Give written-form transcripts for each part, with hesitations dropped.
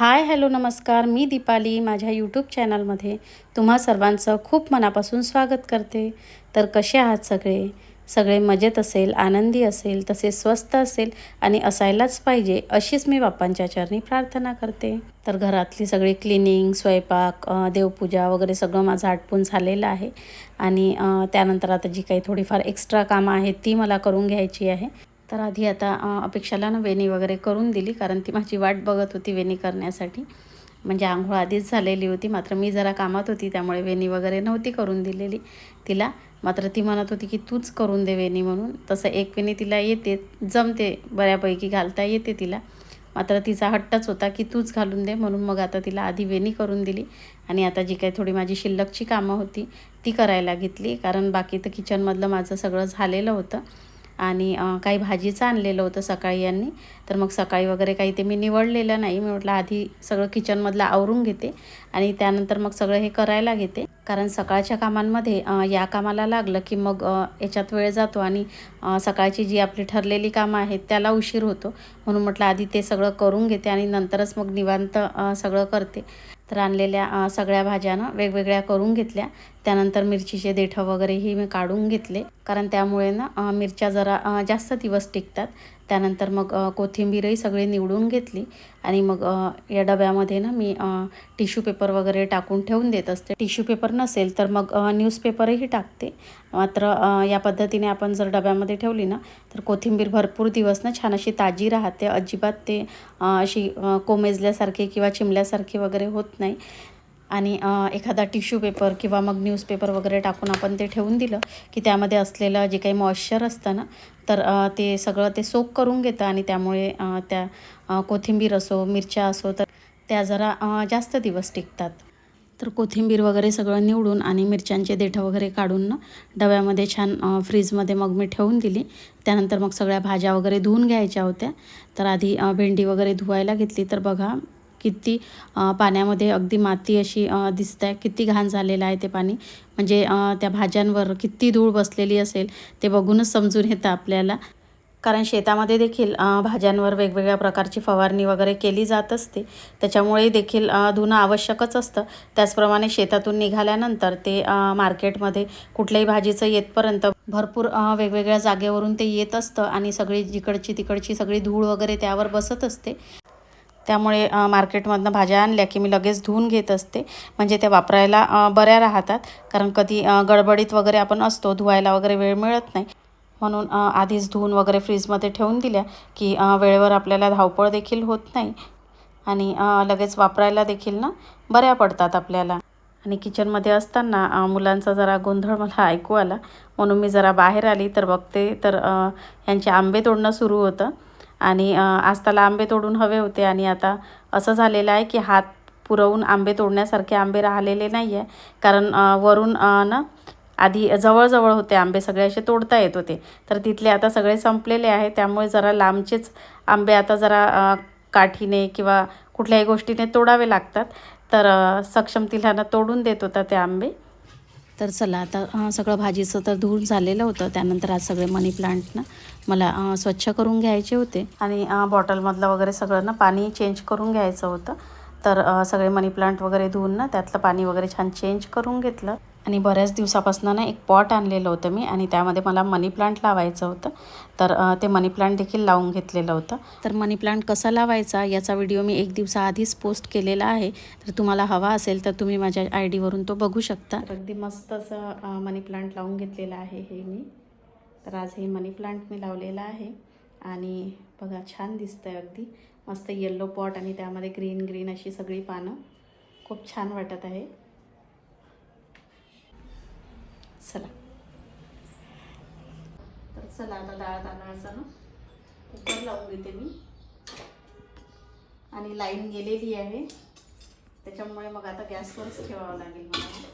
Hi hello नमस्कार, मी दीपाली माझ्या YouTube चॅनलमध्ये तुम्हा सर्वांचं खूप मनापासून स्वागत करते। तर कसे आहात सगळे? सगळे मजेत असेल, आनंदी असेल, तसे स्वस्थ असेल आणि असायलाच पाहिजे अशीच मी बाप्पांच्या चरणी प्रार्थना करते। तर घरातली सगळी क्लिनिंग, स्वयंपाक, देवपूजा वगैरे सगळं माझं आटपून झालेलं आहे आणि त्यानंतर आता जी काही थोडीफार एक्स्ट्रा कामं आहेत ती मला करून घ्यायची आहे। तर आधी आता अपेक्षाला ना वेणी वगैरे करून दिली, कारण ती माझी वाट बघत होती वेणी करण्यासाठी। म्हणजे आंघोळ आधीच झालेली होती, मात्र मी जरा कामात होती त्यामुळे वेणी वगैरे नव्हती करून दिलेली तिला। मात्र ती म्हणत होती की तूच करून दे वेणी म्हणून। तसं एक वेणी तिला येते, जमते बऱ्यापैकी, घालता येते तिला, मात्र तिचा हट्टच होता की तूच घालून दे। म्हणून मग आता तिला आधी वेणी करून दिली आणि आता जी काही थोडी माझी शिल्लकची कामं होती ती करायला घेतली, कारण बाकी तर किचनमधलं माझं सगळं झालेलं होतं। आणि काही भाजीचं आणलेलं होतं सकाळी यांनी, तर मग सकाळी वगैरे काही ते मी निवडलेलं नाही। मी म्हटलं आधी सगळं किचनमधलं आवरून घेते आणि त्यानंतर मग सगळं हे करायला घेते, कारण सकाळच्या कामांमध्ये या कामाला लागलं की मग याच्यात वेळ जातो आणि सकाळची जी आपली ठरलेली कामं आहेत त्याला उशीर होतो। म्हणून म्हटलं आधी ते सगळं करून घेते आणि नंतरच मग निवांत सगळं करते। तर आणलेल्या सगळ्या भाज्या ना वेगवेगळ्या करून घेतल्या। त्यानंतर मिरचीचे देठं वगैरेही मी काढून घेतले, कारण त्यामुळे ना मिरच्या जरा जास्त दिवस टिकतात। त्यानंतर मग कोथिंबीरही सगळी निवडून घेतली आणि मग या डब्यामध्ये ना मी टिश्यू पेपर वगैरे टाकून ठेवून देत असते। टिश्यू पेपर नसेल तर मग न्यूजपेपरही टाकते। मात्र या पद्धतीने आपण जर डब्यामध्ये ठेवली ना तर कोथिंबीर भरपूर दिवस ना छान अशी ताजी राहते, अजिबात ते अशी कोमेजल्यासारखी किंवा चिमल्यासारखी वगैरे होत नाही। आणि एखादा टिश्यू पेपर किंवा मग न्यूजपेपर वगैरे टाकून आपण ते ठेवून दिलं की त्यामध्ये असलेलं जे काही मॉइश्चर असतं ना, तर ते सगळं ते सोक करून घेतं आणि त्यामुळे त्या कोथिंबीर असो, मिरच्या असो, तर त्या जरा जास्त दिवस टिकतात। तर कोथिंबीर वगैरे सगळं निवडून आणि मिरच्यांचे देठं वगैरे काढून ना डब्यामध्ये छान फ्रीजमध्ये मग मी ठेवून दिली। त्यानंतर मग सगळ्या भाज्या वगैरे धुवून घ्यायच्या होत्या। तर आधी भेंडी वगैरे धुवायला घेतली, तर बघा किती पाण्यामध्ये अगदी माती अशी दिसते, किती घाण झालेलं आहे ते पाणी। म्हणजे त्या भाज्यांवर किती धूळ बसलेली असेल ते बघूनच समजून येतं आपल्याला, कारण शेतामध्ये देखील भाज्यांवर वेगवेगळ्या प्रकारची फवारणी वगैरे केली जात असते, त्याच्यामुळे देखील धुणं आवश्यकच असतं। त्याचप्रमाणे शेतातून निघाल्यानंतर ते मार्केटमध्ये कुठल्याही भाजीचं येतपर्यंत भरपूर वेगवेगळ्या जागेवरून ते येत असतं आणि सगळी जिकडची तिकडची सगळी धूळ वगैरे त्यावर बसत असते। त्यामुळे मार्केटमधनं भाज्या आणल्या की मी लगेच धुवून घेत असते, म्हणजे त्या वापरायला बऱ्या राहतात। कारण कधी गडबडीत वगैरे आपण असतो, धुवायला वगैरे वेळ मिळत नाही, म्हणून आधीच धुवून वगैरे फ्रीजमध्ये ठेवून दिल्या की वेळेवर आपल्याला धावपळ देखील होत नाही आणि लगेच वापरायला देखील ना बऱ्या पडतात आपल्याला। आणि किचनमध्ये असताना मुलांचा जरा गोंधळ मला ऐकू आला, म्हणून मी जरा बाहेर आली तर बघते तर यांचे आंबे तोडणं सुरू होतं। आणि आज त्याला आंबे तोडून हवे होते आणि आता असं झालेलं आहे की हात पुरवून आंबे तोडण्यासारखे आंबे राहिलेले नाही आहे, कारण वरून ना आधी जवळजवळ होते आंबे, सगळे असे तोडता येत होते, तर तिथले आता सगळे संपलेले आहे। त्यामुळे जरा लांबचेच आंबे आता जरा काठीने किंवा कुठल्याही गोष्टीने तोडावे लागतात। तर सक्षम तिला तोडून देत होता ते आंबे। तर चला आता सगळं भाजीचं तर धुवून झालेलं होतं। त्यानंतर आज सगळे मनी प्लांट ना मला स्वच्छ करून घ्यायचे होते आणि बॉटलमधलं वगैरे सगळं ना पाणी चेंज करून घ्यायचं होतं। तर सगळे मनी प्लांट वगैरे धुवून ना त्यातलं पाणी वगैरे छान चेंज करून घेतलं आणि बऱ्याच दिवसापासून ना एक पॉट आणलेलं होतं मी आणि त्यामध्ये मला मनी प्लांट लावायचं होतं। तर ते मनी प्लांट देखील लावून घेतलेलं होतं। तर मनी प्लांट कसा लावायचा याचा व्हिडिओ मी एक दिवसाआधीच पोस्ट केलेला आहे, तर तुम्हाला हवा असेल तर तुम्ही माझ्या ID वरून तो बघू शकता। अगदी मस्त असं मनी प्लांट लावून घेतलेलं आहे हे मी। तर आज हे मनी प्लांट मी लावलेला आहे आणि बघा छान दिसतंय, अगदी मस्त येल्लो पॉट आणि त्यामध्ये ग्रीन ग्रीन अशी सगळी पानं, खूप छान वाटत आहे। चला तर चला आता डाळ तांदळाचा ना कुकर लावून घेते मी आणि लाईन गेलेली आहे, त्याच्यामुळे मग आता गॅसवरच ठेवावं लागेल मला।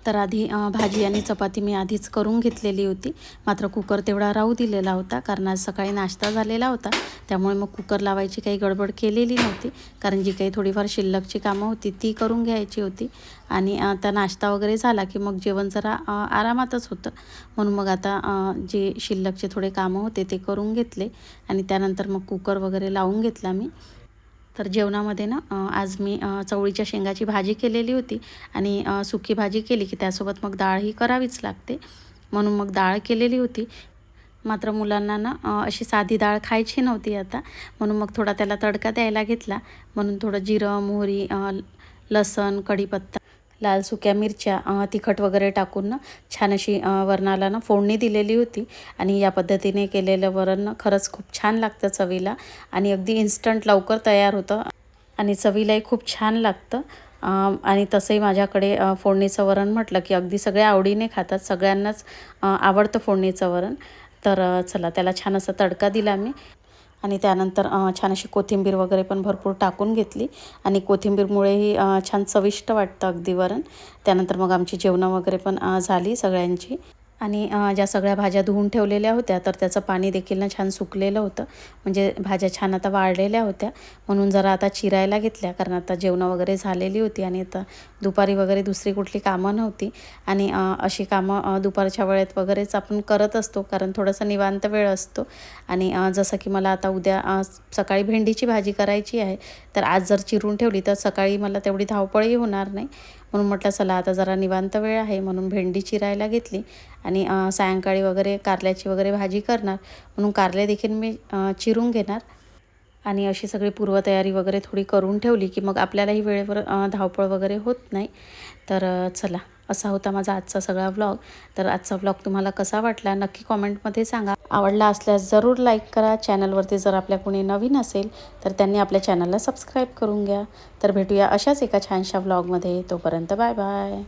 तर आधी भाजी आणि चपाती मी आधीच करून घेतलेली होती, मात्र कुकर तेवढा राहू दिलेला होता कारण आज सकाळी नाश्ता झालेला होता, त्यामुळे मग कुकर लावायची काही गडबड केलेली नव्हती. कारण जी काही थोडीफार शिल्लकची कामं होती ती करून घ्यायची होती आणि आता नाश्ता वगैरे झाला की मग जेवण जरा आरामातच होतं. म्हणून मग आता जे शिल्लकचे थोडे कामं होते ते करून घेतले आणि त्यानंतर मग कुकर वगैरे लावून घेतला मी. तर जेवणामध्ये ना आज मी चवळीच्या शेंगाची भाजी केलेली होती आणि सुकी भाजी केली की त्यासोबत मग डाळ ही करावीच लागते, म्हणून मग डाळ केलेली होती. मात्र मुलांना ना अशी साधी डाळ खायची नव्हती आता, म्हणून मग थोडा त्याला तडका द्यायला घेतला. म्हणून थोडं जिरं, मोहरी, लसण, कढीपत्ता, लाल सुक्या मिरच्या, तिखट वगैरे टाकून ना छान अशी वरणाला ना फोडणी दिलेली होती. आणि या पद्धतीने केलेलं वरण ना खरंच खूप छान लागतं चवीला आणि अगदी इन्स्टंट लवकर तयार होतं आणि चवीलाही खूप छान लागतं. आणि तसंही माझ्याकडे फोडणीचं वरण म्हटलं की अगदी सगळे आवडीने खातात, सगळ्यांनाच आवडतं फोडणीचं वरण. तर चला त्याला छान असा तडका दिला मी आणि त्यानंतर छान अशी कोथिंबीर वगैरे पण भरपूर टाकून घेतली आणि कोथिंबीरमुळेही छान चविष्ट वाटतं अगदी वरण. त्यानंतर मग आमची जेवणं वगैरे पण झाली सगळ्यांची आणि ज्या सगळ्या भाज्या धुवून ठेवलेल्या होत्या तर त्याचं पाणी देखील ना छान सुकलेलं होतं, म्हणजे भाज्या छान आता वाळलेल्या होत्या. म्हणून जरा आता चिरायला घेतल्या कारण आता जेवणं वगैरे झालेली होती आणि आता दुपारी वगैरे दुसरी कुठली कामं नव्हती आणि अशी कामं दुपारच्या वेळेत वगैरेच आपण करत असतो कारण थोडासा निवांत वेळ असतो. आणि जसं की मला आता उद्या सकाळी भेंडीची भाजी करायची आहे, तर आज जर चिरून ठेवली तर सकाळी मला तेवढी धावपळही होणार नाही. म्हणून म्हटलं चला आता जरा निवांत वेळ आहे म्हणून भेंडी चिरायला घेतली आणि सायंकाळी वगैरे कारल्याची वगैरे भाजी करणार, म्हणून कारले देखील मी चिरून घेणार आणि अशी सगळी पूर्वतयारी वगैरे थोडी करून ठेवली की मग आपल्यालाही वेळेवर धावपळ वगैरे होत नाही. तर चला असा होता माझा आजचा सगळा व्लॉग. तर आजचा व्लॉग तुम्हाला कसा वाटला नक्की कॉमेंटमध्ये सांगा. आवडला असल्यास जरूर लाईक करा. चॅनलवरती जर आपल्या कोणी नवीन असेल तर त्यांनी आपल्या चॅनलला सबस्क्राईब करून घ्या. तर भेटूया अशाच एका छानशा व्लॉगमध्ये. तोपर्यंत बाय बाय.